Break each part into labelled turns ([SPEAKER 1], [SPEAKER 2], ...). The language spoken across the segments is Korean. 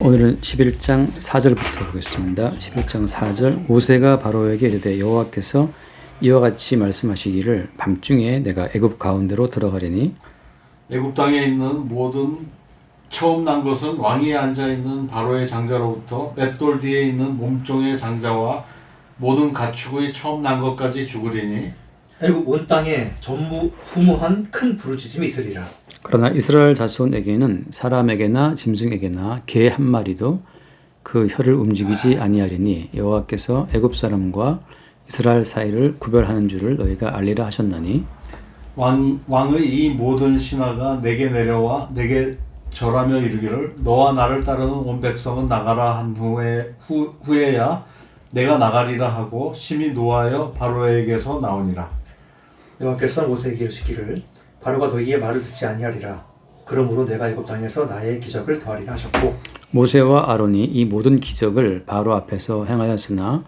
[SPEAKER 1] 오늘은 11장 4절부터 보겠습니다. 11장 4절 모세가 바로에게 이르되 여호와께서 이와 같이 말씀하시기를 밤중에 내가 애굽 가운데로 들어가리니
[SPEAKER 2] 애굽 땅에 있는 모든 처음 난 것은 왕위에 앉아 있는 바로의 장자로부터 맷돌 뒤에 있는 몸종의 장자와 모든 가축의 처음 난 것까지 죽으리니
[SPEAKER 3] 애굽 온 땅에 전무후무한 큰 부르짖음이 있으리라.
[SPEAKER 1] 그러나 이스라엘 자손에게는 사람에게나 짐승에게나 개 한 마리도 그 혀를 움직이지 아니하리니 여호와께서 애굽 사람과 이스라엘 사이를 구별하는 줄을 너희가 알리라 하셨나니
[SPEAKER 2] 왕의 이 모든 신하가 내게 내려와 내게 절하며 이르기를 너와 나를 따르는 온 백성은 나가라 한 후에야 내가 나가리라 하고 심히 노하여 바로에게서 나오니라.
[SPEAKER 3] 여호와께서 모세에게 이르시기를 바로가 너희의 말을 듣지 아니하리라. 그러므로 내가 애굽 땅에서 나의 기적을 더하리라 하셨고
[SPEAKER 1] 모세와 아론이 이 모든 기적을 바로 앞에서 행하였으나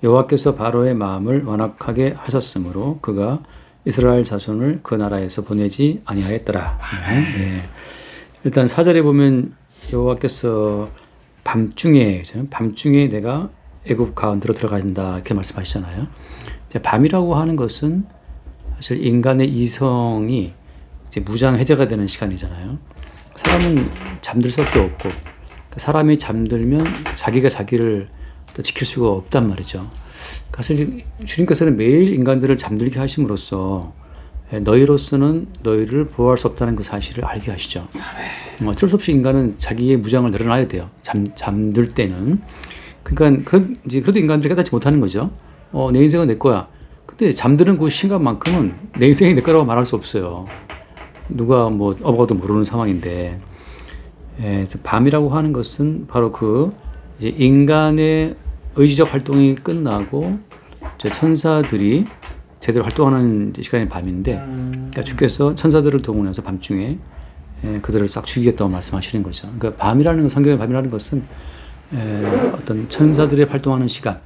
[SPEAKER 1] 여호와께서 바로의 마음을 완악하게 하셨으므로 그가 이스라엘 자손을 그 나라에서 보내지 아니하였더라. 네. 일단 4절에 보면 여호와께서 밤중에 내가 애굽 가운데로 들어가신다 이렇게 말씀하시잖아요. 밤이라고 하는 것은 사실 인간의 이성이 이제 무장 해제가 되는 시간이잖아요. 사람은 잠들 수밖에 없고 사람이 잠들면 자기가 자기를 또 지킬 수가 없단 말이죠. 사실 주님께서는 매일 인간들을 잠들게 하심으로써 너희로서는 너희를 보호할 수 없다는 그 사실을 알게 하시죠. 어쩔 수 없이 인간은 자기의 무장을 늘어놔야 돼요. 잠들 때는. 그러니까 그래도 인간들이 깨닫지 못하는 거죠. 내 인생은 내 거야. 근데 잠드는 그 순간만큼은 내 인생이 내 거라고 말할 수 없어요. 누가 어버가도 모르는 상황인데. 그래서 밤이라고 하는 것은 바로 이제 인간의 의지적 활동이 끝나고 이제 천사들이 제대로 활동하는 시간이 밤인데, 그러니까 주께서 천사들을 동원해서 밤중에 그들을 싹 죽이겠다고 말씀하시는 거죠. 그러니까 밤이라는 성경의 밤이라는 것은 어떤 천사들이 활동하는 시간,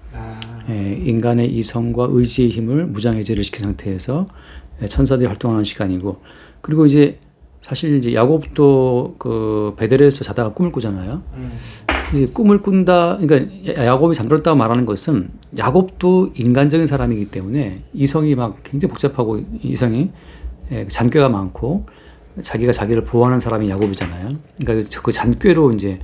[SPEAKER 1] 인간의 이성과 의지의 힘을 무장해제를 시킨 상태에서 천사들이 활동하는 시간이고, 그리고 이제 사실 이제 야곱도 그 베델에서 자다가 꿈을 꾸잖아요. 꿈을 꾼다, 그러니까 야곱이 잠들었다고 말하는 것은 야곱도 인간적인 사람이기 때문에 이성이 막 굉장히 복잡하고 이성이 잔꾀가 많고 자기가 자기를 보호하는 사람이 야곱이잖아요. 그러니까 그 잔꾀로 이제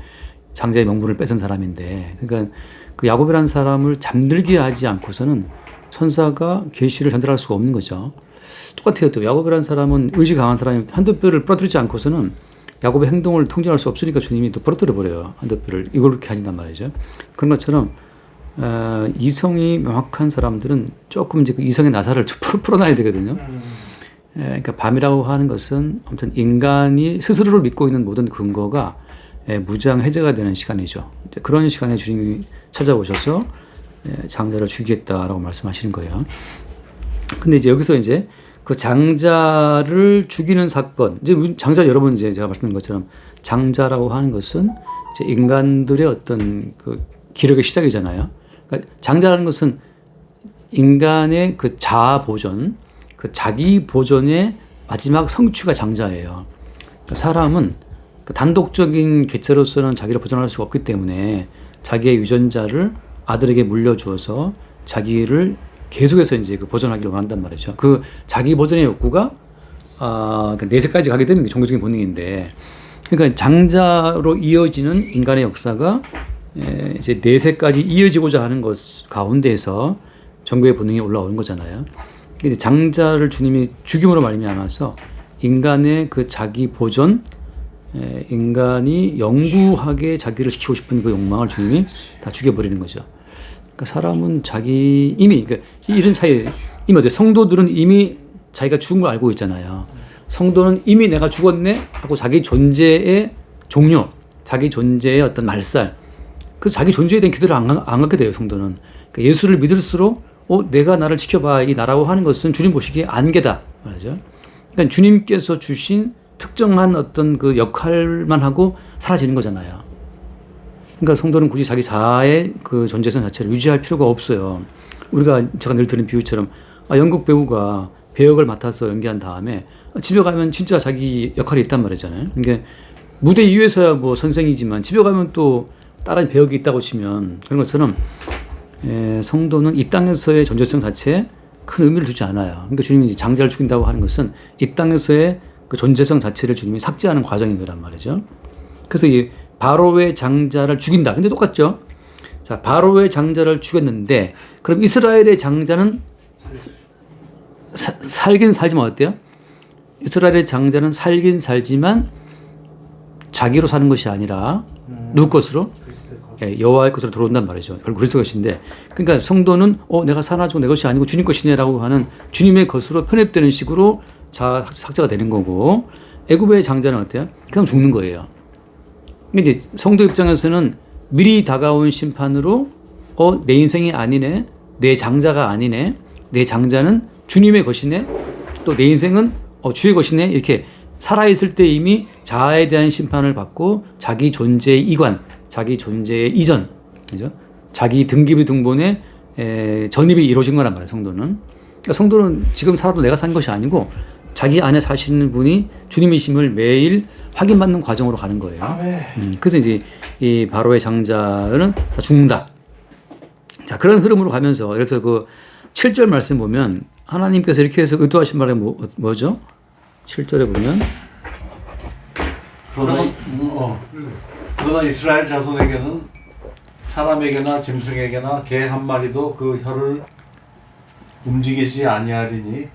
[SPEAKER 1] 장자의 명분을 뺏은 사람인데, 그러니까 그 야곱이라는 사람을 잠들게 하지 않고서는 천사가 계시를 전달할 수가 없는 거죠. 똑같아요. 또 야곱이라는 사람은 의지 강한 사람이 한두 뼈를 부러뜨리지 않고서는 야곱의 행동을 통제할 수 없으니까 주님이 또 부러뜨려 버려요. 한두 뼈를 이걸 그렇게 하신단 말이죠. 그런 것처럼 이성이 명확한 사람들은 조금 이제 그 이성의 나사를 풀어놔야 되거든요. 그러니까 밤이라고 하는 것은 아무튼 인간이 스스로를 믿고 있는 모든 근거가 무장 해제가 되는 시간이죠. 그런 시간에 주님이 찾아오셔서 장자를 죽이겠다라고 말씀하시는 거예요. 근데 이제 여기서 이제 그 장자를 죽이는 사건, 이제 장자 여러분 이제 제가 말씀드린 것처럼 장자라고 하는 것은 이제 인간들의 어떤 그 기력의 시작이잖아요. 그러니까 장자라는 것은 인간의 그 자아 보존, 그 자기 보존의 마지막 성취가 장자예요. 그러니까 사람은 단독적인 개체로서는 자기를 보존할 수가 없기 때문에 자기의 유전자를 아들에게 물려주어서 자기를 계속해서 이제 그 보존하기를 원한단 말이죠. 그 자기 보존의 욕구가 내세까지 가게 되는 게 종교적인 본능인데, 그러니까 장자로 이어지는 인간의 역사가 이제 내세까지 이어지고자 하는 것 가운데에서 종교의 본능이 올라오는 거잖아요. 장자를 주님이 죽임으로 말미암아서 인간의 그 자기 보존, 인간이 영구하게 자기를 지키고 싶은 그 욕망을 주님이 다 죽여버리는 거죠. 그러니까 사람은 그러니까 이런 차이, 성도들은 이미 자기가 죽은 걸 알고 있잖아요. 성도는 이미 내가 죽었네 하고 자기 존재의 종료, 자기 존재의 어떤 말살, 그 자기 존재에 대한 기도를 안 갖게 돼요, 성도는. 그러니까 예수를 믿을수록 내가 나를 지켜봐 이 나라고 하는 것은 주님 보시기에 안개다 말이죠. 그러니까 주님께서 주신 특정한 어떤 그 역할만 하고 사라지는 거잖아요. 그러니까 성도는 굳이 자기 자아의 그 존재성 자체를 유지할 필요가 없어요. 제가 늘 드는 비유처럼 연극 배우가 배역을 맡아서 연기한 다음에 집에 가면 진짜 자기 역할이 있단 말이잖아요. 그러니까 무대 위에서야 뭐 선생이지만 집에 가면 또 다른 배역이 있다고 치면 그런 것처럼 성도는 이 땅에서의 존재성 자체에 큰 의미를 두지 않아요. 그러니까 주님이 이제 장자를 죽인다고 하는 것은 이 땅에서의 그 존재성 자체를 주님이 삭제하는 과정인 거란 말이죠. 그래서 이 바로의 장자를 죽인다. 근데 똑같죠. 자, 바로의 장자를 죽였는데 그럼 이스라엘의 장자는 살긴 살지만 어때요? 이스라엘의 장자는 살긴 살지만 자기로 사는 것이 아니라 누구 것으로? 여호와의 것으로 들어온단 말이죠. 결국 그리스도 것인데, 그러니까 성도는 내가 사나지고 내 것이 아니고 주님 것이네라고 하는 주님의 것으로 편입되는 식으로 삭제가 되는 거고, 애굽의 장자는 어때요? 그냥 죽는 거예요. 근데 이제 성도 입장에서는 미리 다가온 심판으로 내 인생이 아니네, 내 장자가 아니네, 내 장자는 주님의 것이네, 또 내 인생은 주의 것이네, 이렇게 살아있을 때 이미 자아에 대한 심판을 받고 자기 존재의 이관, 자기 존재의 이전, 그죠? 자기 등기부 등본에 전입이 이루어진 거란 말이에요, 성도는. 그러니까 성도는 지금 살아도 내가 산 것이 아니고 자기 안에 사시는 분이 주님이심을 매일 확인받는 과정으로 가는 거예요. 그래서 이제 이 바로의 장자는 다 죽는다. 자, 그런 흐름으로 가면서, 그래서 그 7절 말씀 보면 하나님께서 이렇게 해서 의도하신 말이 뭐죠? 7절에 보면
[SPEAKER 2] 그러나 이스라엘 자손에게는 사람에게나 짐승에게나 개 한 마리도 그 혀를 움직이지 아니하리니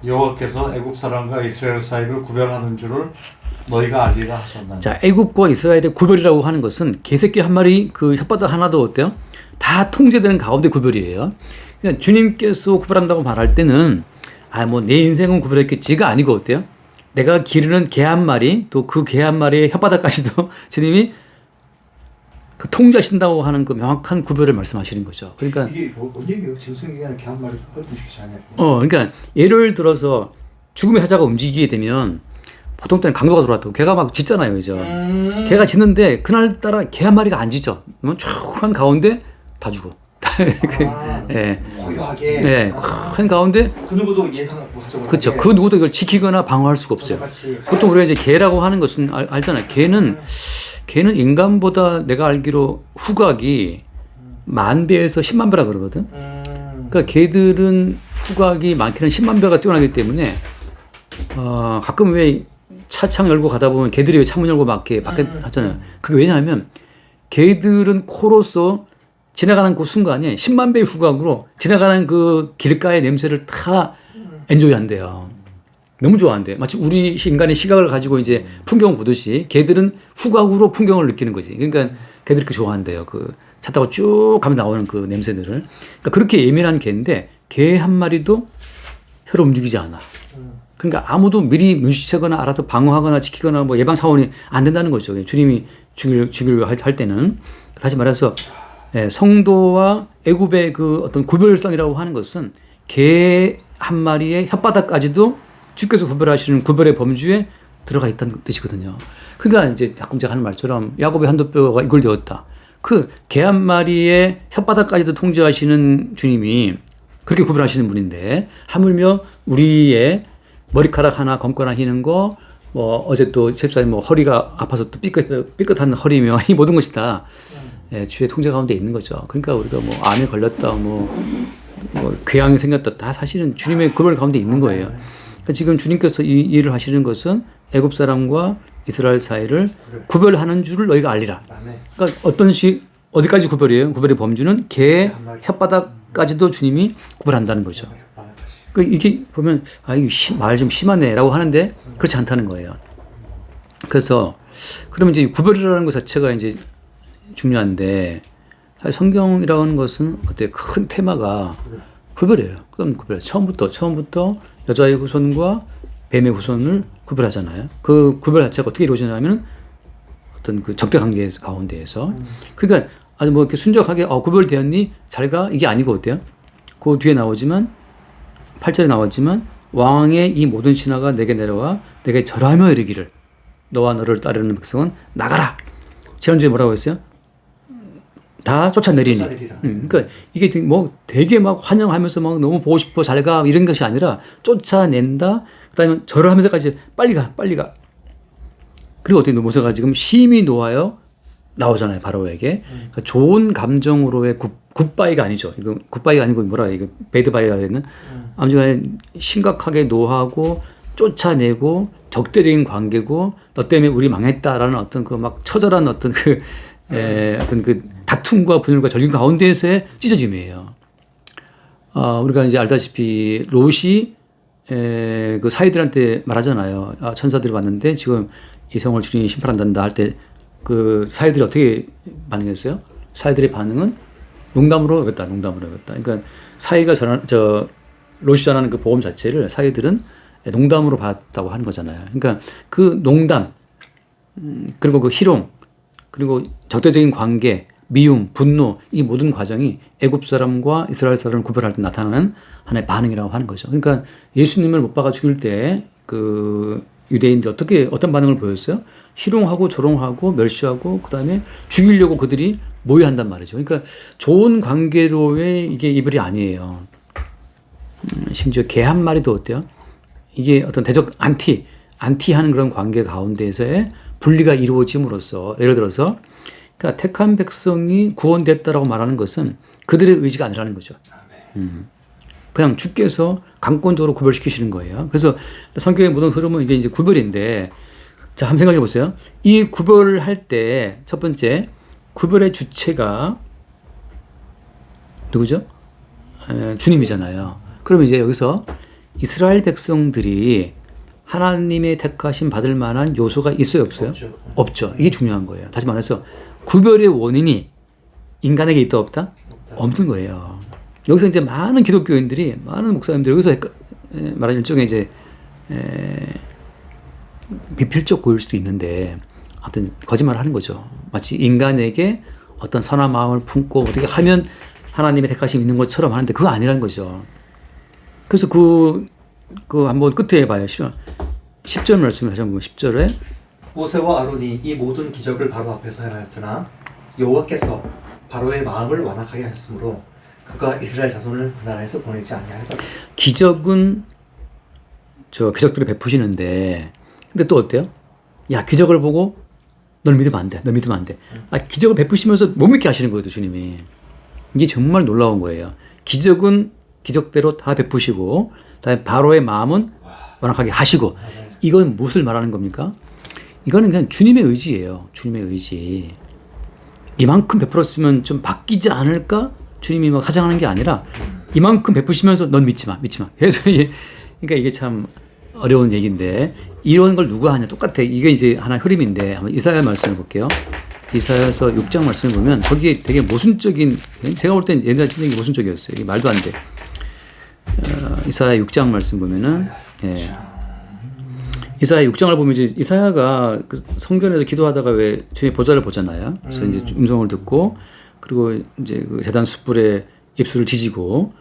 [SPEAKER 2] 여호와께서 애굽 사람과 이스라엘 사이를 구별하는 줄을 너희가 알리라 하셨나니.
[SPEAKER 1] 자, 애굽과 이스라엘의 구별이라고 하는 것은 개새끼 한 마리 그 혓바닥 하나도 어때요? 다 통제되는 가운데 구별이에요. 그러니까 주님께서 구별한다고 말할 때는 뭐 내 인생은 구별했겠지가 아니고 어때요? 내가 기르는 개 한 마리, 또 그 개 한 마리의 혓바닥까지도 주님이 그 통제하신다고 하는 그 명확한 구별을 말씀하시는 거죠. 그러니까
[SPEAKER 3] 이게 뭔 얘기예요? 짐승에게는 개 한 마리 움직이지 않아요.
[SPEAKER 1] 그러니까 예를 들어서 죽음의 사자가 움직이게 되면 보통 때는 강도가 들어왔다고 개가 막 짖잖아요, 그죠? 개가 짖는데 그날따라 개 한 마리가 안 짖죠. 한 가운데 다 죽어. 예.
[SPEAKER 3] 고요하게.
[SPEAKER 1] 예. 한 가운데
[SPEAKER 3] 그 누구도 예상하고 하죠.
[SPEAKER 1] 그렇죠. 그 누구도 이걸 지키거나 방어할 수가 없어요. 보통 우리가 이제 개라고 하는 것은 알잖아요. 개는 인간보다 내가 알기로 후각이 10,000배에서 10만 배라 그러거든. 그러니까 개들은 후각이 많게는 10만 배가 뛰어나기 때문에 가끔 왜 차창 열고 가다 보면 개들이 왜 창문 열고 막 이렇게 밖에 하잖아요. 그게 왜냐하면 개들은 코로서 지나가는 그 순간에 10만 배의 후각으로 지나가는 그 길가의 냄새를 다 엔조이한대요. 너무 좋아한대. 마치 우리 인간의 시각을 가지고 이제 풍경을 보듯이 개들은 후각으로 풍경을 느끼는 거지. 그러니까 개들이 그렇게 좋아한대요. 그 차 타고 쭉 가면 나오는 그 냄새들을. 그러니까 그렇게 예민한 개인데 개 한 마리도 혀를 움직이지 않아. 그러니까 아무도 미리 눈치채거나 알아서 방어하거나 지키거나 뭐 예방 차원이 안 된다는 거죠. 주님이 죽이려 할 때는. 다시 말해서 성도와 애굽의 그 어떤 구별성이라고 하는 것은 개 한 마리의 혓바닥까지도 주께서 구별하시는 구별의 범주에 들어가 있다는 뜻이거든요. 그러니까 이제 가끔 제가 하는 말처럼 야곱의 한도 뼈가 이골되었다. 그 개 한 마리의 혓바닥까지도 통제하시는 주님이 그렇게 구별하시는 분인데, 하물며 우리의 머리카락 하나 검거나 희는 거, 뭐 어제 또 집사님 뭐 허리가 아파서 또 삐끗한 허리며 이 모든 것이 다 주의 통제 가운데 있는 거죠. 그러니까 우리가 뭐 암에 걸렸다, 뭐 궤양이 생겼다, 다 사실은 주님의 구별 가운데 있는 거예요. 그러니까 지금 주님께서 이 일을 하시는 것은 애굽 사람과 이스라엘 사이를 구별하는 줄을 너희가 알리라. 그러니까 어디까지 구별이에요? 구별의 범주는 개 혓바닥까지도 주님이 구별한다는 거죠. 그러니까 이게 보면 이거 말 좀 심하네라고 하는데 그렇지 않다는 거예요. 그래서 그러면 이제 구별이라는 것 자체가 이제 중요한데, 사실 성경이라는 것은 어때 큰 테마가 구별이에요. 그럼 구별. 처음부터 여자의 후손과 뱀의 후손을 구별하잖아요. 그 구별 자체가 어떻게 이루어지냐면 어떤 그 적대 관계 가운데에서. 그러니까 아주 뭐 이렇게 순적하게 구별되었니? 잘가 이게 아니고 어때요? 그 뒤에 나오지만 8절에 나왔지만 왕의 이 모든 신하가 내게 내려와 내게 절하며 이르기를 너와 너를 따르는 백성은 나가라. 지난주에 뭐라고 했어요? 다 쫓아내리니. 그러니까 이게 뭐 되게 막 환영하면서 막 너무 보고 싶어 잘가 이런 것이 아니라 쫓아낸다. 그다음에 절을 하면서까지 빨리 가. 그리고 어떻게 모세가 지금 심히 노하여 나오잖아요, 바로에게. 그러니까 좋은 감정으로의 굿바이가 아니죠. 이거 굿바이가 아니고 뭐라 이거 배드바이가 되는. 아무튼 심각하게 노하고 쫓아내고 적대적인 관계고 너 때문에 우리 망했다라는 어떤 그 막 처절한 어떤 어떤 그 다툼과 분열과 전쟁 가운데에서의 찢어짐이에요. 우리가 이제 알다시피 롯이 그 사이들한테 말하잖아요. 천사들이 왔는데 지금 이 성을 주님이 심판한다 할 때 그 사이들이 어떻게 반응했어요? 사이들의 반응은 농담으로 여겼다. 그러니까 사이가 롯이 전하는 그 복음 자체를 사이들은 농담으로 봤다고 하는 거잖아요. 그러니까 그 농담, 그리고 그 희롱, 그리고 적대적인 관계, 미움, 분노, 이 모든 과정이 애굽 사람과 이스라엘 사람을 구별할 때 나타나는 하나의 반응이라고 하는 거죠. 그러니까 예수님을 못 박아 죽일 때 그 유대인들 어떤 반응을 보였어요? 희롱하고 조롱하고 멸시하고 그다음에 죽이려고 그들이 모여한단 말이죠. 그러니까 좋은 관계로의 이게 이별이 아니에요. 심지어 개 한 마리도 어때요? 이게 어떤 대적 안티하는 그런 관계 가운데서의 분리가 이루어짐으로써 예를 들어서 그러니까 택한 백성이 구원됐다라고 말하는 것은 그들의 의지가 아니라는 거죠. 그냥 주께서 강권적으로 구별시키시는 거예요. 그래서 성경의 모든 흐름은 이게 이제 구별인데 자, 한번 생각해 보세요. 이 구별을 할 때 첫 번째 구별의 주체가 누구죠? 주님이잖아요. 그러면 이제 여기서 이스라엘 백성들이 하나님의 택하심 받을 만한 요소가 있어요, 없어요? 없죠. 이게 중요한 거예요. 다시 말해서 구별의 원인이 인간에게 있다 없다? 없는 거예요. 여기서 이제 많은 기독교인들이 많은 목사님들이 여기서 말하는 일종의 이제 비필적 보일 수도 있는데 아무튼 거짓말을 하는 거죠. 마치 인간에게 어떤 선한 마음을 품고 어떻게 하면 하나님의 택하심이 있는 것처럼 하는데 그거 아니라는 거죠. 그래서 그 한번 끝에 봐요. 10절 말씀을 다시 한번 10절에
[SPEAKER 3] 모세와 아론이 이 모든 기적을 바로 앞에서 행하였으나 여호와께서 바로의 마음을 완악하게 하였으므로 그가 이스라엘 자손을 그 나라에서 보내지 아니하였다.
[SPEAKER 1] 기적은 기적들을 베푸시는데 근데 또 어때요? 야, 기적을 보고 널 믿으면 안 돼. 너 믿으면 안 돼. 기적을 베푸시면서 못 믿게 하시는 거예요, 주님이. 이게 정말 놀라운 거예요. 기적은 기적대로 다 베푸시고 그다음에 바로의 마음은 완악하게 하시고 이건 무엇을 말하는 겁니까? 이거는 그냥 주님의 의지예요. 주님의 의지. 이만큼 베풀었으면 좀 바뀌지 않을까? 주님이 막 가장하는 게 아니라 이만큼 베푸시면서 넌 믿지 마. 그래서 그러니까 이게 참 어려운 얘기인데 이런 걸 누가 하냐 똑같아. 이게 이제 하나의 흐름인데 한번 이사야 말씀을 볼게요. 이사야서 6장 말씀을 보면 거기에 되게 모순적인 제가 볼 땐 옛날 진짜 모순적이었어요. 이게 말도 안 돼. 이사야 6장 말씀 보면은 이사야 6장을 보면 이제 이사야가 그 성전에서 기도하다가 왜 주님의 보좌를 보잖아요. 그래서 이제 음성을 듣고 그리고 이제 그 제단 숯불에 입술을 지지고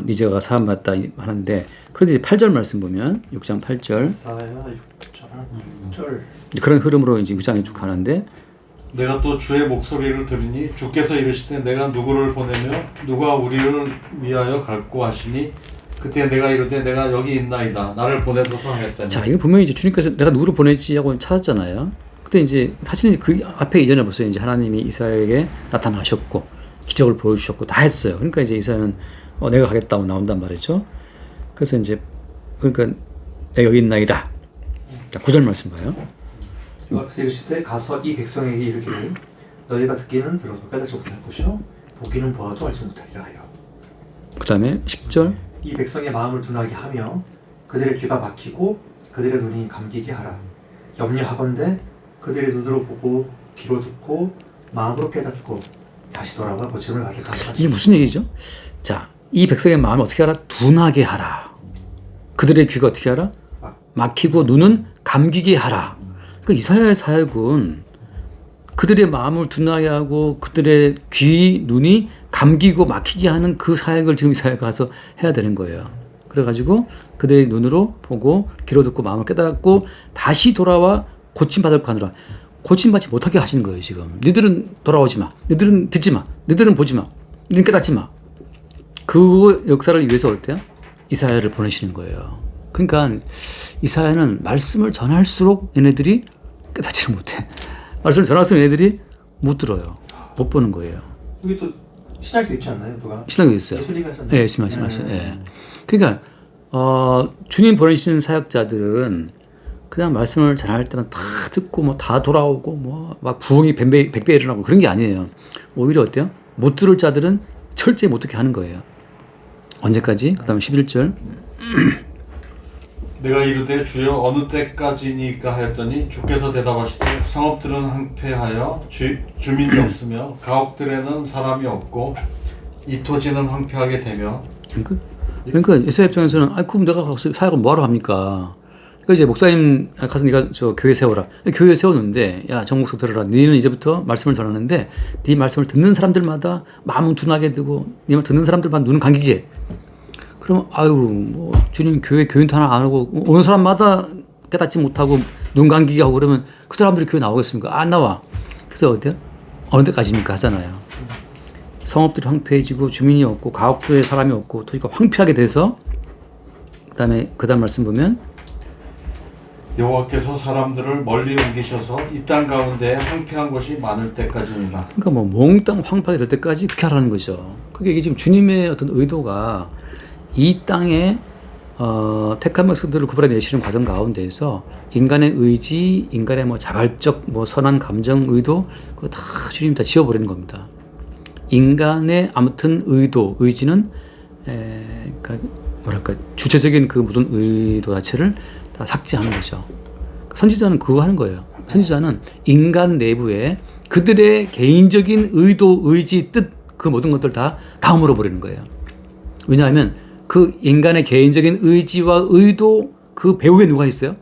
[SPEAKER 1] 니제가 사함 받다 하는데 그런데 이제 8절 말씀 보면 6장 8절
[SPEAKER 3] 이사야 6절
[SPEAKER 1] 그런 흐름으로 이제 6장에 쭉 가는데
[SPEAKER 2] 내가 또 주의 목소리를 들으니 주께서 이르시되 내가 누구를 보내며 누가 우리를 위하여 갈고 하시니 그때 내가 이르되 내가 여기 있나이다 나를 보내소서 하였다니.
[SPEAKER 1] 자, 이거 분명히 이제 주님께서 내가 누구를 보내지 하고 찾았잖아요. 그때 이제 사실은 그 앞에 이전에 벌써 이제 하나님이 이사야에게 나타나셨고 기적을 보여주셨고 다 했어요. 그러니까 이제 이사야는 내가 가겠다고 나온단 말이죠. 그래서 이제 그러니까 내가 여기 있나이다. 자, 9절 말씀 봐요.
[SPEAKER 3] 여호와께서 이르시되 가서 이 백성에게 이르기를 너희가 듣기는 들어도 깨닫지 못할 것이요 보기는 보아도 알지 못하리라 하여.
[SPEAKER 1] 그 다음에 10절
[SPEAKER 3] 이 백성의 마음을 둔하게 하며 그들의 귀가 막히고 그들의 눈이 감기게 하라. 염려하건대 그들의 눈으로 보고 귀로 듣고 마음으로 깨닫고 다시 돌아와 고침을 받을까 하라.
[SPEAKER 1] 이게 무슨 얘기죠? 자, 이 백성의 마음을 어떻게 하라? 둔하게 하라. 그들의 귀가 어떻게 하라? 막히고 눈은 감기게 하라. 그러니까 이사야의 사역은 그들의 마음을 둔하게 하고 그들의 귀, 눈이 감기고 막히게 하는 그 사역을 지금 이사야가 가서 해야 되는 거예요. 그래가지고 그들의 눈으로 보고 귀로 듣고 마음을 깨닫고 다시 돌아와 고침받을까 하느라 고침받지 못하게 하시는 거예요. 지금 너희들은 돌아오지 마, 너희들은 듣지 마, 너희들은 보지 마, 너희들은 깨닫지 마. 그 역사를 위해서 어때요? 이사야를 보내시는 거예요. 그러니까 이사야는 말씀을 전할수록 얘네들이 깨닫지를 못해. 말씀을 전하면 애들이 못 들어요. 못 보는 거예요.
[SPEAKER 3] 여기 또 신학교 있지 않나요? 누가?
[SPEAKER 1] 신학교 있어요.
[SPEAKER 3] 예수님이 하셨나요?
[SPEAKER 1] 네, 예수님 말씀. 예. 그러니까 주님 보내주시는 사역자들은 그냥 말씀을 전할 때만 다 듣고 뭐 다 돌아오고 뭐 막 부흥이 백배 일어나고 그런 게 아니에요. 오히려 어때요? 못 들을 자들은 철저히 못 듣게 하는 거예요. 언제까지? 그 다음에 11절.
[SPEAKER 2] 내가 이르되 주여 어느 때까지니까 하였더니 주께서 대답하시되 성읍들은 황폐하여 주민이 없으며 가옥들에는 사람이 없고 이 토지는 황폐하게 되며.
[SPEAKER 1] 그러니까 이스라엘 입장에서는 그럼 내가 가서 사역을 뭐하러 합니까? 그러니까 이제 목사님 가서 네가 저 교회 세워라. 교회 세웠는데 야 정목사 들어라. 너희는 이제부터 말씀을 전하는데 네 말씀을 듣는 사람들마다 마음은 둔하게 되고 네 말 듣는 사람들마다 눈은 감기게 해. 그러면 뭐 주님 교인도 하나 안 하고 오는 사람마다 깨닫지 못하고 눈 감기게 하고 그러면 그 사람들이 교회 나오겠습니까? 안 나와. 그래서 어때요? 어느 때까지입니까? 하잖아요. 성읍들이 황폐해지고 주민이 없고 가옥도에 사람이 없고 토지가 황폐하게 돼서 그 다음 말씀 보면
[SPEAKER 2] 여호와께서 사람들을 멀리 옮기셔서 이 땅 가운데 황폐한 곳이 많을 때까지입니다.
[SPEAKER 1] 그러니까 뭐 몽땅 황폐하게 될 때까지 그렇게 하라는 거죠. 그게 이게 지금 주님의 어떤 의도가 이 땅에 택한 백성들을 구별해내시는 과정 가운데에서 인간의 의지, 인간의 뭐 자발적 뭐 선한 감정, 의도 그거 다 주님이 다 지워버리는 겁니다. 인간의 아무튼 의도, 의지는 그러니까 뭐랄까 주체적인 그 모든 의도 자체를 다 삭제하는 거죠. 선지자는 그거 하는 거예요. 선지자는 인간 내부에 그들의 개인적인 의도, 의지, 뜻 그 모든 것들 다 물어버리는 거예요. 왜냐하면 그 인간의 개인적인 의지와 의도 그 배후에 누가 있어요?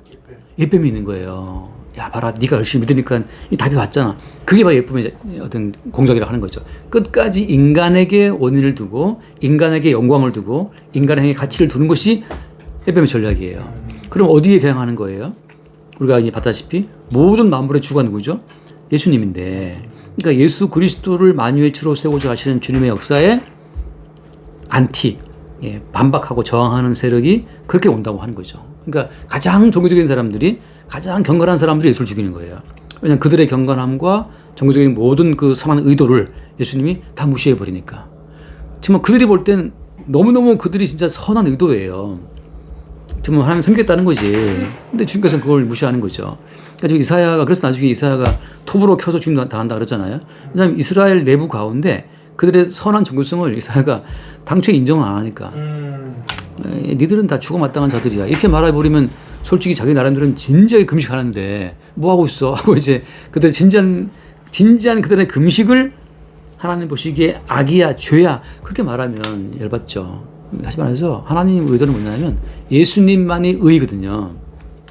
[SPEAKER 1] 예쁨이 있는 거예요. 야 봐라 네가 열심히 믿으니까 이 답이 왔잖아. 그게 바로 예쁨의 어떤 공작이라고 하는 거죠. 끝까지 인간에게 원인을 두고 인간에게 영광을 두고 인간에게 가치를 두는 것이 예쁨의 전략이에요. 그럼 어디에 대항하는 거예요? 우리가 이제 봤다시피 모든 만물의 주가 누구죠? 예수님인데 그러니까 예수 그리스도를 만유의 주로 세우고자 하시는 주님의 역사에 반박하고 저항하는 세력이 그렇게 온다고 하는 거죠. 그러니까 가장 종교적인 사람들이 가장 경건한 사람들이 예수를 죽이는 거예요. 왜냐하면 그들의 경건함과 종교적인 모든 그 선한 의도를 예수님이 다 무시해버리니까. 정말 그들이 볼 땐 너무너무 그들이 진짜 선한 의도예요. 정말 하나님 섬겼다는 거지. 근데 주님께서는 그걸 무시하는 거죠. 그러니까 이사야가 그래서 나중에 이사야가 톱으로 켜서 주님 당한다 그러잖아요. 왜냐하면 이스라엘 내부 가운데 그들의 선한 종교성을 이사야가 당초에 인정을 안 하니까. 니들은 다 죽어마땅한 자들이야. 이렇게 말해버리면 솔직히 자기 나름대로는 진지하게 금식하는데 뭐 하고 있어? 하고 이제 그들의 진지한 그들의 금식을 하나님 보시기에 악이야, 죄야. 그렇게 말하면 열받죠. 다시 말해서 하나님 의도는 뭐냐면 예수님만이 의거든요.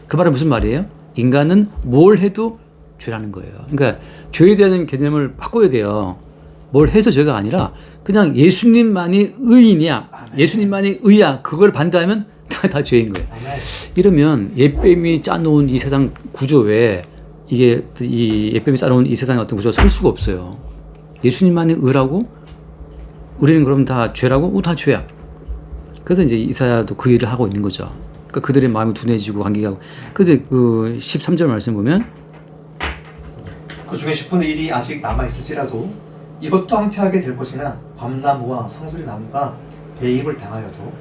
[SPEAKER 1] 그 말은 무슨 말이에요? 인간은 뭘 해도 죄라는 거예요. 그러니까 죄에 대한 개념을 바꿔야 돼요. 뭘 해서 죄가 아니라 그냥 예수님만이 의인이야. 예수님만이 의야. 그걸 반대하면 다 죄인 거예요. 이러면 예뱀이 짜놓은 이 세상 구조에 이게 이 예뱀이 짜놓은 이 세상의 어떤 구조가 설 수가 없어요. 예수님만이 의라고 우리는 그럼 다 죄라고? 다 죄야. 그래서 이제 이사야도 그 일을 하고 있는 거죠. 그러니까 그들의 마음이 둔해지고 감기가고. 그래서 그 13절 말씀 보면
[SPEAKER 3] 그 중에 10분의 1이 아직 남아있을지라도 이것도 황폐하게 될 것이나 밤나무와 상수리 나무가 대입을 당하여도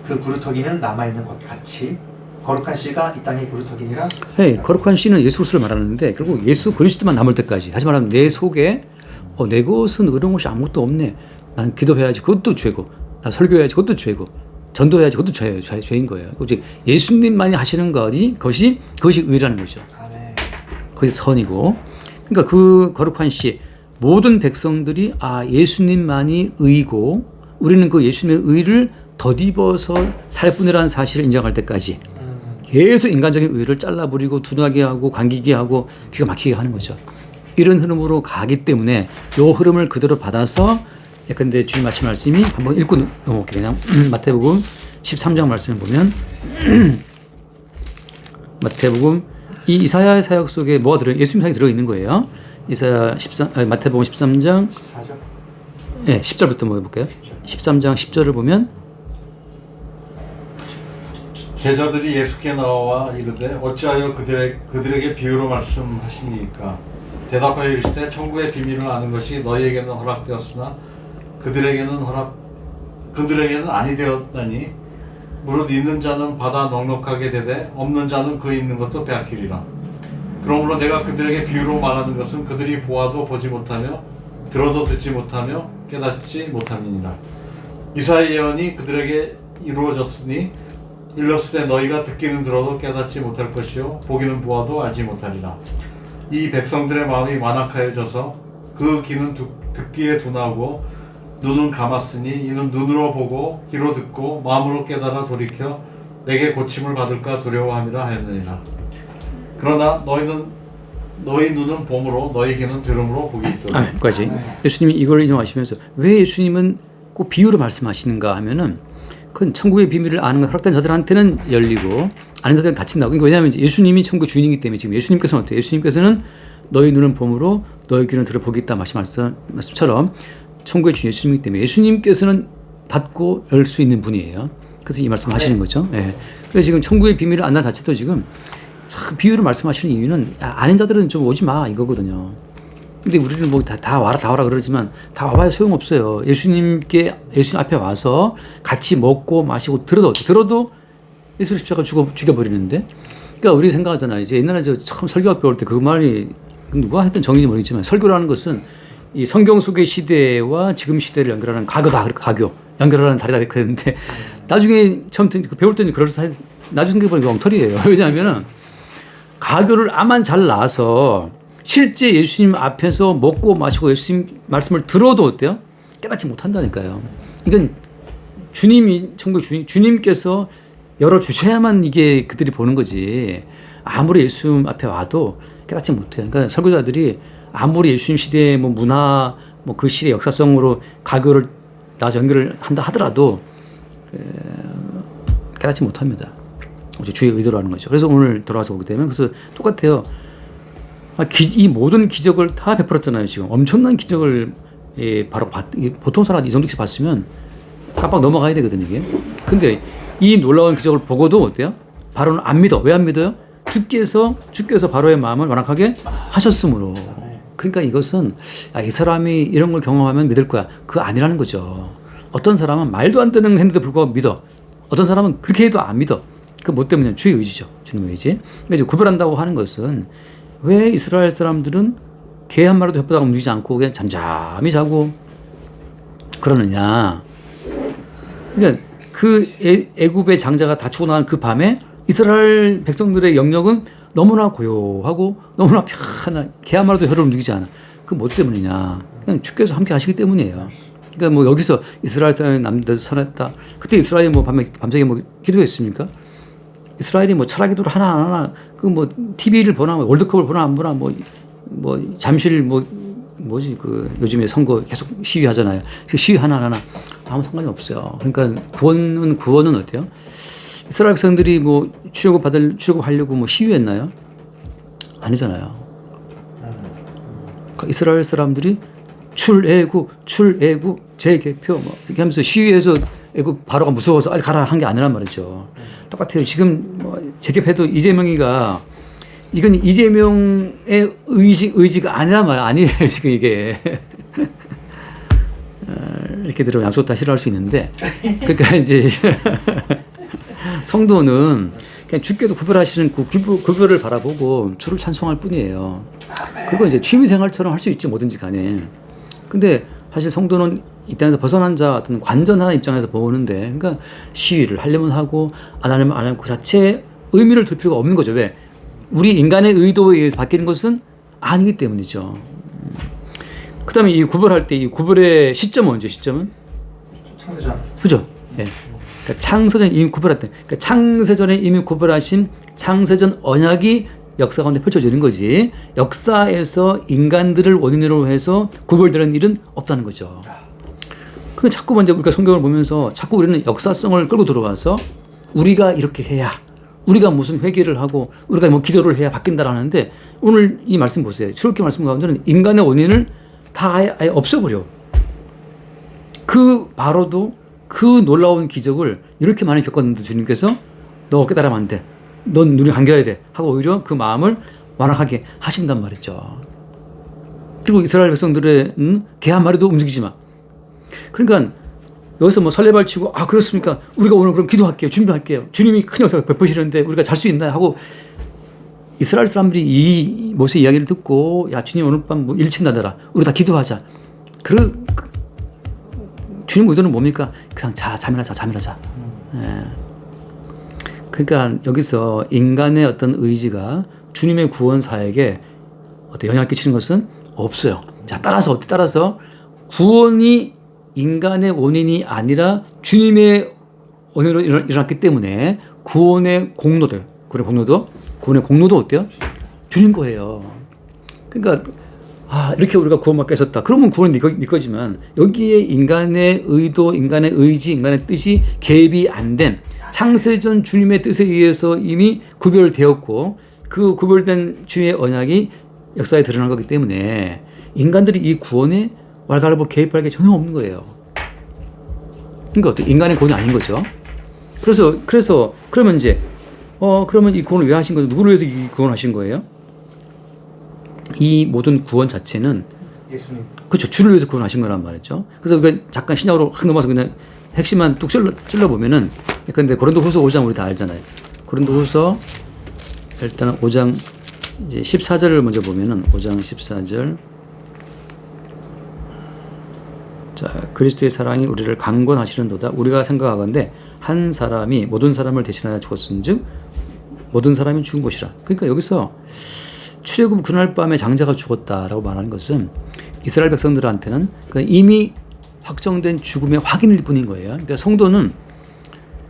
[SPEAKER 3] 그 구루터기는 남아있는 것 같이 거룩한 씨가 이 땅의 구루터기니라.
[SPEAKER 1] 거룩한 씨는 예수 그리스도를 말하는데 결국 예수 그리스도만 남을 때까지. 다시 말하면 내 속에 내 것은 의로운 것이 아무것도 없네. 나는 기도해야지 그것도 죄고 나 설교해야지 그것도 죄고 전도해야지 그것도 죄인 거예요. 즉 예수님만이 하시는 그것이 의라는 거죠. 그것이 선이고. 그러니까 그 거룩한 씨 모든 백성들이 예수님만이 의고 우리는 그 예수님의 의를 덧입어서 살 뿐이라는 사실을 인정할 때까지 계속 인간적인 의를 잘라버리고 둔하게 하고 감기게 하고 기가 막히게 하는 거죠. 이런 흐름으로 가기 때문에 이 흐름을 그대로 받아서 예컨대 주님 하신 말씀이 한번 읽고 넘어갈게요. 그냥 마태복음 13장 말씀을 보면 마태복음 이 이사야의 사역 속에 뭐가 예수님 사역이 들어있는 거예요. 마태복음 13장
[SPEAKER 3] 14절?
[SPEAKER 1] 네, 10절부터 뭐 해볼까요? 13장 10절을 보면
[SPEAKER 2] 제자들이 예수께 나와 이르되 어찌하여 그들에게 비유로 말씀하시니까 대답하여 이르시되 천국의 비밀을 아는 것이 너희에게는 허락되었으나 그들에게는 아니 되었나니 무릇 있는 자는 받아 넉넉하게 되되 없는 자는 그 있는 것도 빼앗기리라. 그러므로 내가 그들에게 비유로 말하는 것은 그들이 보아도 보지 못하며 들어도 듣지 못하며 깨닫지 못함이니라. 이사야 예언이 그들에게 이루어졌으니 일렀으되 너희가 듣기는 들어도 깨닫지 못할 것이요 보기는 보아도 알지 못하리라. 이 백성들의 마음이 완악하여져서 그 귀는 듣기에 둔하고 눈은 감았으니 이는 눈으로 보고 귀로 듣고 마음으로 깨달아 돌이켜 내게 고침을 받을까 두려워함이라 하였느니라. 그러나 너희 눈은 봄으로 너희 귀는 들음으로 복이 있도록.
[SPEAKER 1] 여기까지. 예수님이 이걸 인용하시면서 왜 예수님은 꼭 비유로 말씀하시는가 하면은 그건 천국의 비밀을 아는 걸 허락된 자들한테는 열리고 아는 자들은 닫힌다고. 그러니까 왜냐하면 이제 예수님이 천국의 주인이기 때문에 지금 예수님께서는 어때요? 예수님께서는 너희 눈은 봄으로 너희 귀는 들어 복이 있다 말씀처럼 천국의 주인 예수님이기 때문에 예수님께서는 닫고 열 수 있는 분이에요. 그래서 이 말씀 하시는 거죠. 예. 그래서 지금 천국의 비밀을 안다 자체도 지금 참 비유로 말씀하시는 이유는 아는 자들은 좀 오지 마 이거거든요. 근데 우리는 뭐 다 와라 그러지만 다 와봐야 소용없어요. 예수님 앞에 와서 같이 먹고 마시고 들어도 예수 십자가 죽여버리는데. 그러니까 우리 생각하잖아요. 이제 옛날에 처음 설교학 배울 때 그 말이 누가 했던 정의인지 모르겠지만 설교라는 것은 이 성경 속의 시대와 지금 시대를 연결하는 가교 연결하는 다리다 그랬는데 나중에 처음 배울 때는 나중에 보니까 엉터리예요. 왜냐하면 가교를 아만 잘 나와서 실제 예수님 앞에서 먹고 마시고 예수님 말씀을 들어도 어때요? 깨닫지 못한다니까요. 이건 주님께서 열어주셔야만 이게 그들이 보는 거지. 아무리 예수님 앞에 와도 깨닫지 못해요. 그러니까 설교자들이 아무리 예수님 시대의 뭐 문화, 뭐 그 시대의 역사성으로 가교를 나와서 연결을 한다 하더라도 깨닫지 못합니다. 주의 의도로 하는 거죠. 그래서 오늘 돌아와서 보게 되면 그래서 똑같아요. 이 모든 기적을 다 베풀었잖아요. 지금 엄청난 기적을 바로 보통 사람 이 정도씩 봤으면 깜빡 넘어가야 되거든요. 이게. 근데 이 놀라운 기적을 보고도 어때요? 바로는 안 믿어. 왜 안 믿어요? 주께서 바로의 마음을 완악하게 하셨으므로. 그러니까 이것은 이 사람이 이런 걸 경험하면 믿을 거야. 그거 아니라는 거죠. 어떤 사람은 말도 안 되는 했는데 불구하고 믿어. 어떤 사람은 그렇게 해도 안 믿어. 그 뭐 때문에? 주의 의지죠. 주님의 의지. 그러니까 이제 구별한다고 하는 것은 왜 이스라엘 사람들은 개 한 마리도 혓바닥 움직이지 않고 그냥 잠잠히 자고 그러느냐. 그러니까 그 애굽의 장자가 다 죽고 나는 그 밤에 이스라엘 백성들의 영역은 너무나 고요하고 너무나 편한 개 한 마리도 혀를 움직이지 않아. 그 뭐 때문이냐. 그냥 주께서 함께 하시기 때문이에요. 그러니까 뭐 여기서 이스라엘 사람이 남들 선했다. 그때 이스라엘이 뭐 밤새게 뭐 기도했습니까? 이스라엘이 뭐 철학 기도를 하나 그 뭐 TV를 보나 월드컵을 보나 안 보나 뭐 잠실 뭐지 그 요즘에 선거 계속 시위하잖아요. 시위 하나 아무 상관이 없어요. 그러니까 구원은 어때요? 이스라엘 백성들이 뭐 출애굽하려고 뭐 시위했나요? 아니잖아요. 그러니까 이스라엘 사람들이 출애굽 재개표 뭐 이렇게 하면서 시위해서 애굽 바로가 무서워서 빨리 가라 한 게 아니란 말이죠. 똑같아요. 지금 뭐 재개표도 이재명이가 이건 이재명의 의지가 아니란 말 아니에요. 지금 이게 이렇게 들으면 양쪽 다 싫어할 수 있는데 그러니까 이제 성도는 그냥 주께서 구별하시는 그 구별을 바라보고 주를 찬송할 뿐이에요. 그거 이제 취미생활처럼 할 수 있지 뭐든지 간에. 근데 사실 성도는 이 땅에서 벗어난 자 같은 관전하는 입장에서 보는데 그러니까 시위를 하려면 하고 안 하려면 안 하고 그 자체에 의미를 둘 필요가 없는 거죠. 왜? 우리 인간의 의도에 의해서 바뀌는 것은 아니기 때문이죠. 그 다음에 이 구별할 때 이 구별의 시점은 언제 시점은?
[SPEAKER 3] 창세전.
[SPEAKER 1] 그죠? 예. 그러니까 창세전 이미 구별할 때, 그러니까 창세전에 이미 구별하신 창세전 언약이 역사 가운데 펼쳐지는 거지. 역사에서 인간들을 원인으로 해서 구별되는 일은 없다는 거죠. 근데 자꾸 먼저 우리가 성경을 보면서 자꾸 우리는 역사성을 끌고 들어와서 우리가 이렇게 해야, 우리가 무슨 회개를 하고 우리가 뭐 기도를 해야 바뀐다라는데 오늘 이 말씀 보세요. 출애굽기 말씀 가운데는 인간의 원인을 다 아예 없애버려. 그 바로도 그 놀라운 기적을 이렇게 많이 겪었는데 주님께서 너 깨달으면 안 돼. 넌 눈이 감겨야 돼. 하고 오히려 그 마음을 완악하게 하신단 말이죠. 그리고 이스라엘 백성들의 개 한 마리도 움직이지 마. 그러니까 여기서 뭐 설레발 치고 아 그렇습니까? 우리가 오늘 그럼 기도할게요. 준비할게요. 주님이 큰 역사를 베푸시는데 우리가 잘 수 있나요? 하고 이스라엘 사람들이 이 모세 이야기를 듣고 야 주님 오늘 밤 뭐 일친다더라. 우리 다 기도하자. 주님 의도는 뭡니까? 그냥 잠이라자. 예. 그러니까 여기서 인간의 어떤 의지가 주님의 구원 사역에 어떤 영향을 끼치는 것은 없어요. 자, 따라서 구원이 인간의 원인이 아니라 주님의 원인으로 일어났기 때문에 구원의 공로도 어때요? 주님 거예요. 그러니까 이렇게 우리가 구원받게 하셨다. 그러면 구원은 네 거지만 여기에 인간의 의도, 인간의 의지, 인간의 뜻이 개입이 안 된 창세전 주님의 뜻에 의해서 이미 구별되었고 그 구별된 주님의 언약이 역사에 드러난 거기 때문에 인간들이 이 구원에 왈가왈부 개입할 게 전혀 없는 거예요. 그러니까 어떻게 인간의 구원이 아닌 거죠. 그래서 그러면 이제 그러면 이 구원을 왜 하신 거예요? 누구를 위해서 이 구원하신 거예요? 이 모든 구원 자체는
[SPEAKER 3] 예수님.
[SPEAKER 1] 그렇죠. 주를 위해서 구원하신 거란 말이죠. 그래서 우리가 잠깐 신약으로 확 넘어서 그냥 핵심만 뚝 찔러 보면은 근데 고린도후서 5장 우리 다 알잖아요. 고린도후서 일단 5장 이제 14절을 먼저 보면은 5장 14절. 자, 그리스도의 사랑이 우리를 강권하시는도다. 우리가 생각하건대 한 사람이 모든 사람을 대신하여 죽었은즉 모든 사람이 죽은 것이라. 그러니까 여기서 출애굽 그날 밤에 장자가 죽었다라고 말하는 것은 이스라엘 백성들한테는 이미 확정된 죽음의 확인일 뿐인 거예요. 그러니까 성도는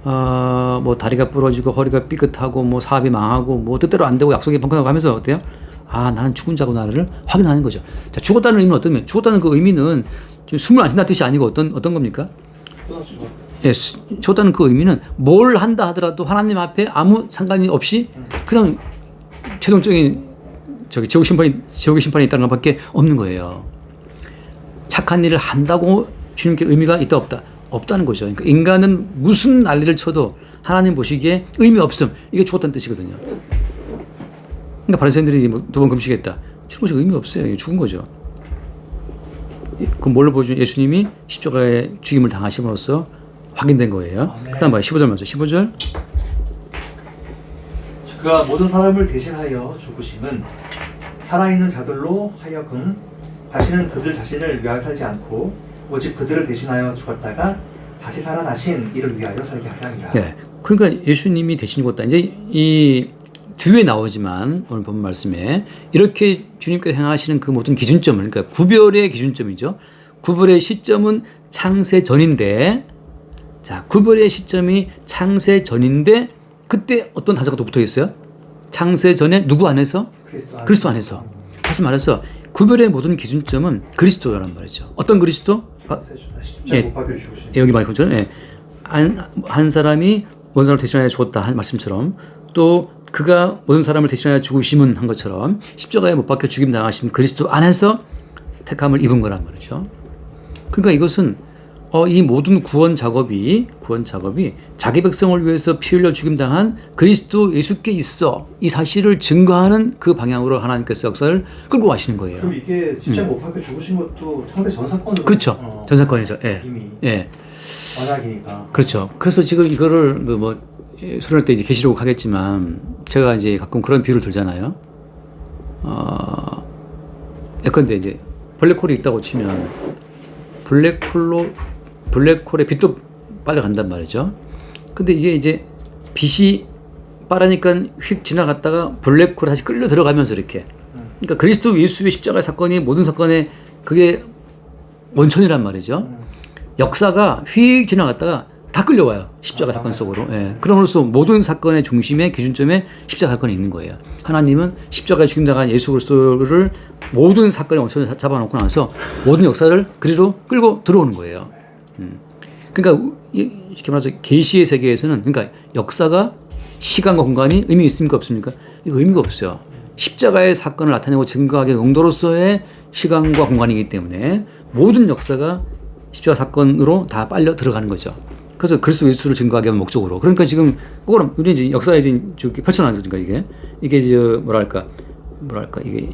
[SPEAKER 1] 뭐 다리가 부러지고 허리가 삐끗하고 뭐 사업이 망하고 뭐 뜻대로 안 되고 약속이 벙커나고 하면서 어때요? 나는 죽은 자구나를 확인하는 거죠. 자, 죽었다는 의미는 어떤 의미? 죽었다는 그 의미는 숨을 안 쉰다는 뜻이 아니고 어떤 겁니까? 예, 죽었다는 그 의미는 뭘 한다 하더라도 하나님 앞에 아무 상관이 없이 그냥 최종적인 지옥의 심판이 있다는 것밖에 없는 거예요. 착한 일을 한다고 주님께 의미가 있다 없다는 거죠. 그러니까 인간은 무슨 난리를 쳐도 하나님 보시기에 의미 없음. 이게 죽었다는 뜻이거든요. 그러니까 바리새인들이 두 번 금식했다. 죽은 의미 없어요. 죽은 거죠. 그럼 뭘로 보여주냐? 예수님이 십자가에 죽임을 당하심으로써 확인된 거예요. 그다음 봐요. 15절 맞죠? 15절.
[SPEAKER 3] 그가 모든 사람을 대신하여 죽으심은 살아있는 자들로 하여금 다시는 그들 자신을 위하여 살지 않고 오직 그들을 대신하여 죽었다가 다시 살아나신 이를 위하여 살게 하려 함이라.
[SPEAKER 1] 네. 그러니까 예수님이 대신 죽었다. 이제 이 뒤에 나오지만 오늘 본 말씀에 이렇게 주님께서 행하시는 그 모든 기준점을, 그러니까 구별의 기준점이죠. 구별의 시점은 창세 전인데, 자, 구별의 시점이 창세 전인데 그때 어떤 단서가 또 붙어 있어요? 창세 전에 누구 안에서? 그리스도 안에서. 다시 말해서 구별의 모든 기준점은 그리스도란 말이죠. 어떤 그리스도? 여기 많이 보죠. 한 사람이 모든 사람을 대신하여 죽었다 한 말씀처럼, 또 그가 모든 사람을 대신하여 죽으심은 한 것처럼 십자가에 못 박혀 죽임 당하신 그리스도 안에서 택함을 입은 거란 말이죠. 그러니까 이것은 이 모든 구원 작업이 자기 백성을 위해서 피 흘려 죽임 당한 그리스도 예수께 있어, 이 사실을 증거하는 그 방향으로 하나님께서 역사를 끌고 가시는 거예요.
[SPEAKER 3] 그럼 이게 십자가 못 박혀 죽으신 것도 상대 전 사건으로.
[SPEAKER 1] 그렇죠. 전 사건이죠.
[SPEAKER 3] 이미 언약이니까.
[SPEAKER 1] 그렇죠. 그래서 지금 이거를 수련할 때 이제 계시록 하겠지만 제가 이제 가끔 그런 비유를 들잖아요. 예컨대 이제 블랙홀이 있다고 치면 블랙홀의 빛도 빨려간단 말이죠. 근데 이게 이제 빛이 빠르니까 휙 지나갔다가 블랙홀에 다시 끌려 들어가면서 이렇게. 그러니까 그리스도 예수의 십자가 사건이 모든 사건의 그게 원천이란 말이죠. 역사가 휙 지나갔다가 다 끌려와요. 십자가 사건 속으로. 그럼으로써 모든 사건의 중심에 기준점에 십자가 사건이 있는 거예요. 하나님은 십자가에 죽임당한 예수 그리스도를 모든 사건의 원천을 잡아놓고 나서 모든 역사를 그리로 끌고 들어오는 거예요. 그러니까 쉽게 말해서 계시의 세계에서는, 그러니까 역사가 시간과 공간이 의미 있습니까 없습니까? 이거 의미가 없어요. 십자가의 사건을 나타내고 증거하기 용도로서의 시간과 공간이기 때문에 모든 역사가 십자가 사건으로 다 빨려 들어가는 거죠. 그래서 그리스도 예수를 증거하게 하는 목적으로. 그러니까 지금 그거는 우리 이제 역사에 이제 펼쳐놨으니까 이게 이제 뭐랄까 이게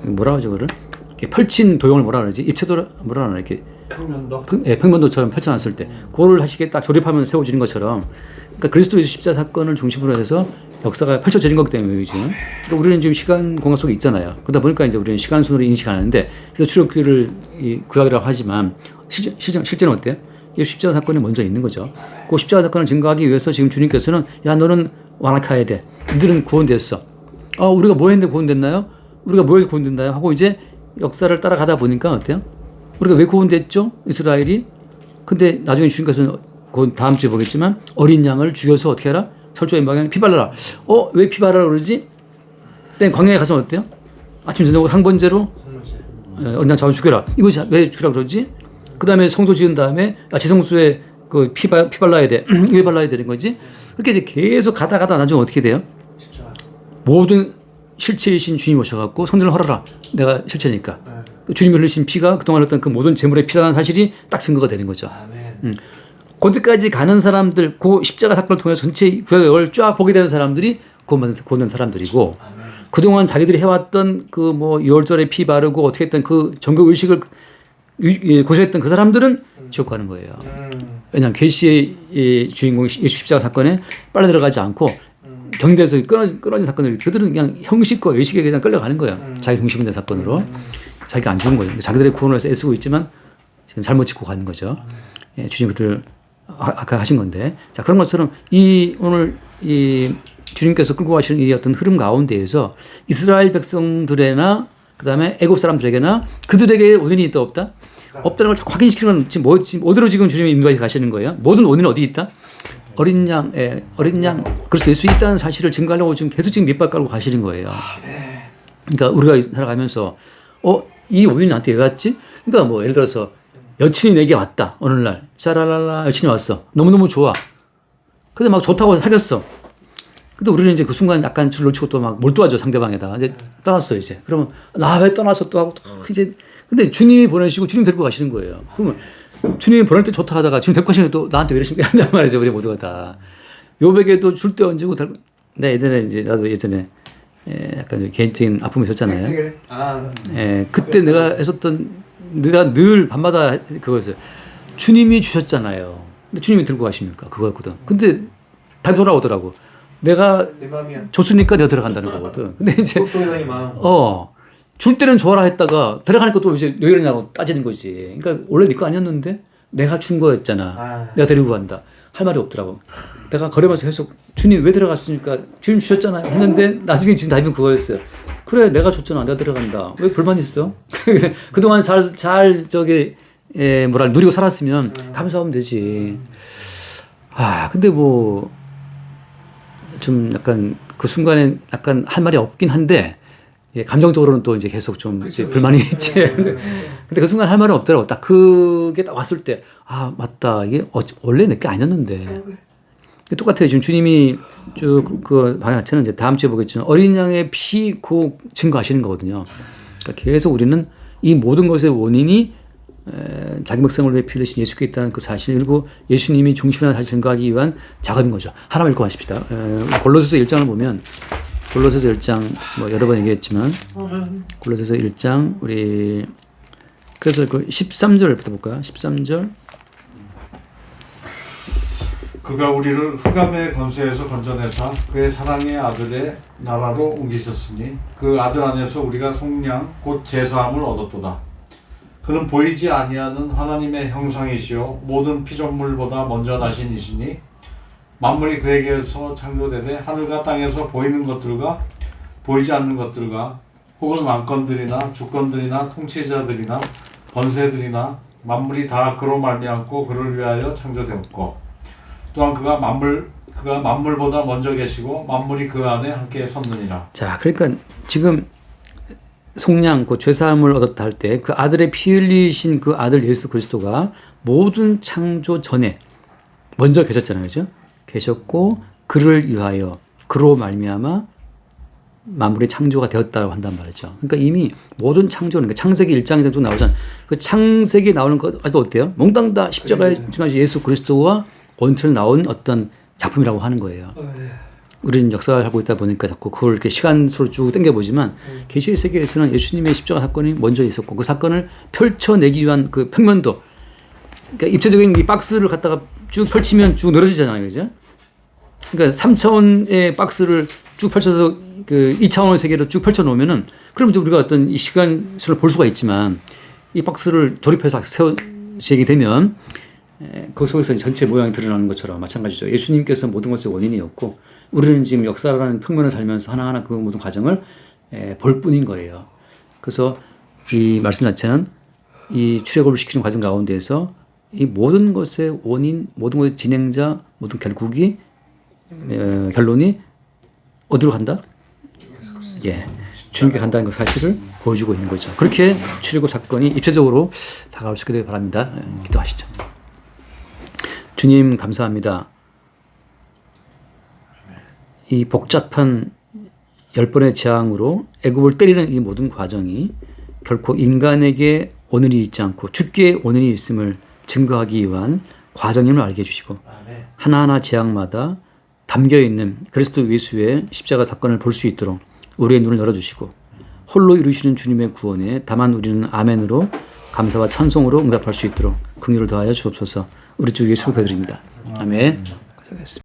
[SPEAKER 1] 뭐라 하죠 그를 이렇게 펼친 도형을 뭐라 그러지 입체도 뭐라 그러나 이렇게
[SPEAKER 2] 평면도.
[SPEAKER 1] 평면도처럼 펼쳐놨을 때 그거를 하시게 딱 조립하면 세워지는 것처럼 그러니까 그리스도 예수 십자가 사건을 중심으로 해서 역사가 펼쳐지는 거기 때문에 지금 그러니까 우리는 지금 시간 공간 속에 있잖아요. 그러다 보니까 이제 우리는 시간 순으로 인식하는데 그래서 출애굽기를 구약이라고 하지만 실제는 어때요? 이 십자가 사건이 먼저 있는 거죠. 그 십자가 사건을 증거하기 위해서 지금 주님께서는 야 너는 완악해야 돼. 너희들은 구원됐어. 우리가 뭐 했는데 구원됐나요? 우리가 뭐 해서 구원됐나요? 하고 이제 역사를 따라가다 보니까 어때요? 우리가 왜 구원됐죠? 이스라엘이. 근데 나중에 주님께서는 그 다음 주에 보겠지만 어린 양을 죽여서 어떻게 하라? 철조의 방향에 피 발라라. 왜 피 발라라 그러지? 그때 광야에 가서 어때요? 아침 저녁으로 한 번째로 어린 양 잡아 죽여라. 이거 왜 죽여라 그러지? 그 다음에 성소 지은 다음에 지성소에 그 피 발라야 돼. 왜 발라야 되는 거지? 그렇게 이제 계속 가다 나중에 어떻게 돼요? 모든 실체이신 주님 오셔갖고 성전을 헐어라. 내가 실체니까. 주님이 흘리신 피가 그동안 흘렀던 그 모든 재물의 피라는 사실이 딱 증거가 되는 거죠. 거기까지 가는 사람들, 그 십자가 사건을 통해서 전체 구약을 쫙 보게 되는 사람들이 구원된 사람들이고, 그동안 자기들이 해왔던 그 뭐 6월절에 피 바르고 어떻게 했던 그 종교 의식을 고수했던 그 사람들은 지옥 가는 거예요. 왜냐하면 계시의 주인공 예수 십자가 사건에 빨려 들어가지 않고 경대에서 끊어진 사건을 그들은 그냥 형식과 의식에 그냥 끌려가는 거예요. 자기 중심된 사건으로. 자기가 안 죽은 거예요. 자기들의 구원을 위해서 애쓰고 있지만 지금 잘못 짓고 가는 거죠. 주님 그들 아까 하신 건데. 자, 그런 것처럼 오늘 주님께서 끌고 가시는 이 어떤 흐름 가운데에서 이스라엘 백성들에나 그 다음에 애굽 사람들에게나 그들에게 원인이 있다 없다? 없다는 걸 자꾸 확인시키는 건 지금 어디로 지금 주님이 인도해 가시는 거예요? 모든 원인은 어디 있다? 어린 양, 그래서 예수 있다는 사실을 증거하려고 계속 밑밥 깔고 가시는 거예요. 그러니까 우리가 살아가면서 이 원인이 나한테 왜 왔지? 그러니까 뭐 예를 들어서 여친이 내게 왔다. 어느 날 샤랄랄라 여친이 왔어. 너무너무 좋아. 근데 막 좋다고 사귀었어. 근데 우리는 이제 그 순간 약간 줄 놓치고 또 막 몰두하죠, 상대방에다. 이제 떠났어, 이제. 그러면 나 왜 떠나서 또 하고 또 이제. 근데 주님이 보내시고 주님 데리고 가시는 거예요. 그러면 주님이 보낼 때 좋다 하다가 주님 데리고 가시는 또 나한테 왜 이러십니까? 한단 말이죠, 우리 모두가 다. 요백에도 줄 때 얹고 나도 예전에 약간 좀 개인적인 아픔이 있었잖아요. 그때 내가 늘 밤마다 그거였어요. 주님이 주셨잖아요. 근데 주님이 들고 가십니까? 그거였거든. 근데 다 돌아오더라고. 내가 줬으니까 내가 들어간다는 거거든. 근데 이제 줄 때는 좋아라 했다가 들어가니까 또 이제 왜 이러냐고 따지는 거지. 그러니까 원래 네 거 아니었는데 내가 준 거였잖아. 내가 데리고 간다. 할 말이 없더라고. 내가 걸으면서 계속 주님 왜 들어갔습니까? 주님 주셨잖아요. 했는데 나중에 지금 답은 그거였어요. 그래 내가 줬잖아. 내가 들어간다. 왜 불만 있어? 그동안 잘 누리고 살았으면 감사하면 되지. 근데 뭐 좀 약간 그 순간에 약간 할 말이 없긴 한데 감정적으로는 또 이제 계속 좀 이제 불만이 있지. 근데 그 순간 할 말은 없더라고. 딱 그게 딱 왔을 때 맞다. 이게 원래 내게 아니었는데. 똑같아요. 지금 주님이 쭉 그 방향 자체는 이제 다음 주에 보겠지만 어린 양의 피 고 증거하시는 거거든요. 그러니까 계속 우리는 이 모든 것의 원인이 자기 백성을 위해 피 흘리신 예수께 있다는 그 사실, 그리고 예수님이 중심이라는 사실 증거하기 위한 작업인 거죠. 하나만 읽고 마십시다. 골로새서 1장을 보면 골로새서 1장 뭐 여러 번 얘기했지만 골로새서 1장 우리 그래서 그 13절부터 볼까요? 13절.
[SPEAKER 2] 그가 우리를 흑암의 권세에서 건져내사 그의 사랑의 아들의 나라로 옮기셨으니 그 아들 안에서 우리가 속량 곧 제사함을 얻었도다. 그는 보이지 아니하는 하나님의 형상이시요 모든 피조물보다 먼저 나신 이시니 만물이 그에게서 창조되되 하늘과 땅에서 보이는 것들과 보이지 않는 것들과 혹은 왕권들이나 주권들이나 통치자들이나 권세들이나 만물이 다 그로 말미암고 그를 위하여 창조되었고 또한 그가 만물보다 먼저 계시고 만물이 그 안에 함께 섰느니라.
[SPEAKER 1] 자, 그러니까 지금 속량, 그 죄사함을 얻었다 할 때 그 아들의 피 흘리신 그 아들 예수 그리스도가 모든 창조 전에 먼저 계셨잖아요, 그죠? 계셨고 그를 위하여 그로 말미암아 만물이 창조가 되었다고 한단 말이죠. 그러니까 이미 모든 창조는 그러니까 창세기 1장에서 쭉 나오잖아요. 그 창세기 나오는 것 아직도 어때요? 몽땅 다 십자가에 증하신 예수 그리스도와 원천에 나온 어떤 작품이라고 하는 거예요. 우리는 역사를 하고 있다 보니까 자꾸 그걸 이렇게 시간으로 쭉 당겨보지만 계시의 세계에서는 예수님의 십자가 사건이 먼저 있었고 그 사건을 펼쳐내기 위한 그 평면도, 그러니까 입체적인 이 박스를 갖다가 쭉 펼치면 쭉 늘어지잖아요, 그죠? 그러니까 3차원의 박스를 쭉 펼쳐서 그 2차원의 세계로 쭉 펼쳐놓으면은 그럼 이제 우리가 어떤 이 시간선을 볼 수가 있지만 이 박스를 조립해서 세우시게 되면 그 속에서 전체 모양이 드러나는 것처럼 마찬가지죠. 예수님께서 모든 것의 원인이었고 우리는 지금 역사라는 평면을 살면서 하나하나 그 모든 과정을 볼 뿐인 거예요. 그래서 이 말씀 자체는 이 출애굽을 시키는 과정 가운데에서 이 모든 것의 원인, 모든 것의 진행자, 모든 결국이 결론이 어디로 간다? 예, 주님께 간다는 그 사실을 보여주고 있는 거죠. 그렇게 출애굽 사건이 입체적으로 다가올 수 있게 되길 바랍니다. 기도하시죠. 주님 감사합니다. 이 복잡한 10번의 재앙으로 애굽을 때리는 이 모든 과정이 결코 인간에게 오늘이 있지 않고 주께 오늘이 있음을 증거하기 위한 과정임을 알게 해주시고 하나하나 재앙마다 담겨있는 그리스도 예수의 십자가 사건을 볼 수 있도록 우리의 눈을 열어주시고 홀로 이루시는 주님의 구원에 다만 우리는 아멘으로 감사와 찬송으로 응답할 수 있도록 긍휼을 더하여 주옵소서. 우리 주 예수 기도드립니다. 아멘.